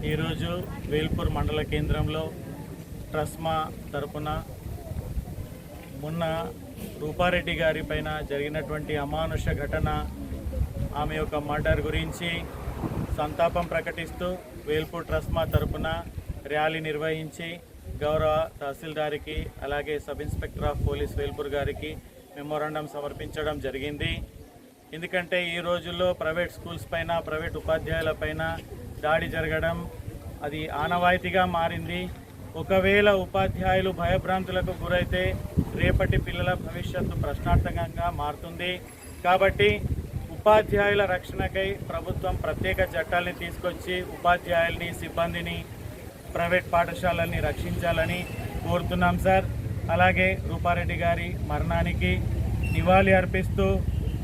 ఈరోజు వేల్పూర్ మండల కేంద్రంలో ట్రస్మా తరపున మొన్న రూపారెడ్డి గారి పైన జరిగినటువంటి అమానుష ఘటన, ఆమె యొక్క మర్డర్ గురించి సంతాపం ప్రకటిస్తూ వేల్పూర్ ట్రస్మా తరపున ర్యాలీ నిర్వహించి గౌరవ తహసీల్దార్కి అలాగే sub inspector of police Velpur గారికి మెమోరాండం సమర్పించడం జరిగింది. ఎందుకంటే ఈ రోజుల్లో ప్రైవేట్ స్కూల్స్ పైన, ప్రైవేట్ ఉపాధ్యాయుల పైన దాడి జరగడం అది ఆనవాయితీగా మారింది. ఒకవేళ ఉపాధ్యాయులు భయభ్రాంతులకు గురైతే రేపటి పిల్లల భవిష్యత్తు ప్రశ్నార్థకంగా మారుతుంది. కాబట్టి ఉపాధ్యాయుల రక్షణకై ప్రభుత్వం ప్రత్యేక చట్టాలని తీసుకొచ్చి ఉపాధ్యాయుల్ని, సిబ్బందిని, ప్రైవేట్ పాఠశాలల్ని రక్షించాలని కోరుతున్నాం సార్. అలాగే రూపారెడ్డి గారి మరణానికి నివాళి అర్పిస్తూ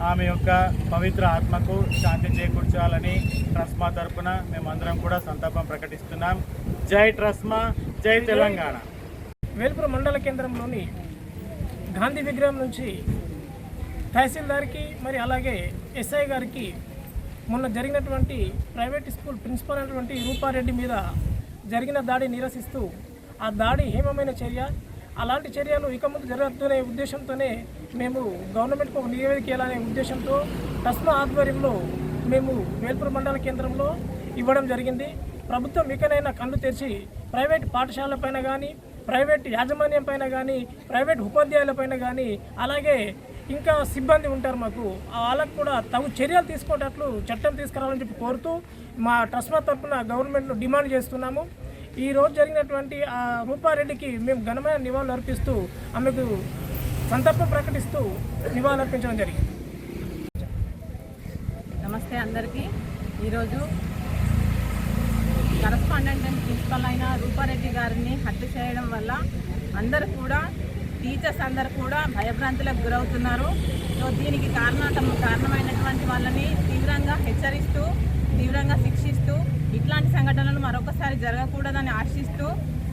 ఆమె యొక్క పవిత్ర ఆత్మకు శాంతి చేకూర్చాలని ట్రస్మా తరపున మేమందరం కూడా సంతాపం ప్రకటిస్తున్నాం. జై ట్రస్మా, జై తెలంగాణ. వేల్పూర్ మండల కేంద్రంలోని గాంధీ విగ్రహం నుంచి తహసీల్దార్కి మరి అలాగే ఎస్ఐ గారికి మొన్న జరిగినటువంటి ప్రైవేట్ స్కూల్ ప్రిన్సిపల్ అయినటువంటి రూపారెడ్డి మీద జరిగిన దాడి నిరసిస్తూ, ఆ దాడి హేమమైన చర్య, అలాంటి చర్యలు ఇక ముందు జరగద్దనే ఉద్దేశంతోనే మేము గవర్నమెంట్కి ఒక నివేదిక ఇవ్వాలనే ఉద్దేశంతో ట్రస్మా ఆధ్వర్యంలో మేము వేల్పూర్ మండల కేంద్రంలో ఇవ్వడం జరిగింది. ప్రభుత్వం ఇకనైనా కళ్ళు తెరిచి ప్రైవేట్ పాఠశాలపైన కానీ, ప్రైవేట్ యాజమాన్యం పైన కానీ, ప్రైవేట్ ఉపాధ్యాయులపైన కానీ, అలాగే ఇంకా సిబ్బంది ఉంటారు మాకు, వాళ్ళకు కూడా తగు చర్యలు తీసుకునేటట్లు చట్టం తీసుకురావాలని చెప్పి కోరుతూ మా ట్రస్మా తరఫున గవర్నమెంట్ను డిమాండ్ చేస్తున్నాము. ఈ రోజు జరిగినటువంటి ఆ రూపారెడ్డికి మేము ఘనమైన నివాళులు అర్పిస్తూ ఆమెకు సంతాపం ప్రకటిస్తూ నివాళులు అర్పించడం జరిగింది. నమస్తే అందరికీ. ఈరోజు కరస్పాండెంట్ అండ్ ప్రిన్సిపల్ అయిన రూపారెడ్డి గారిని హత్య చేయడం వల్ల అందరూ కూడా, టీచర్స్ అందరూ కూడా భయభ్రాంతులకు గురవుతున్నారు. సో దీనికి కారణమైనటువంటి వాళ్ళని తీవ్రంగా హెచ్చరిస్తూ, తీవ్రంగా శిక్షిస్తూ, ఇట్లాంటి సంఘటనలు మరొకసారి జరగకూడదని ఆశిస్తూ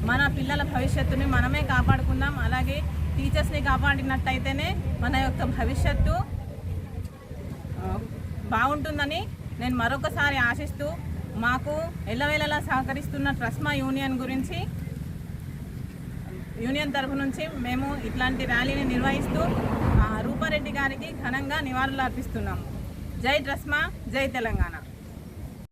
మన పిల్లల భవిష్యత్తుని మనమే కాపాడుకుందాం. అలాగే టీచర్స్ని కాపాడినట్టయితేనే మన యొక్క భవిష్యత్తు బాగుంటుందని నేను మరొకసారి ఆశిస్తూ, మాకు ఎల్లవేళలా సహకరిస్తున్న ట్రస్మా యూనియన్ తరఫు నుంచి మేము ఇట్లాంటి ర్యాలీని నిర్వహిస్తూ రూపారెడ్డి గారికి ఘనంగా నివాళులు అర్పిస్తున్నాము. జై ట్రస్మా, జై తెలంగాణ.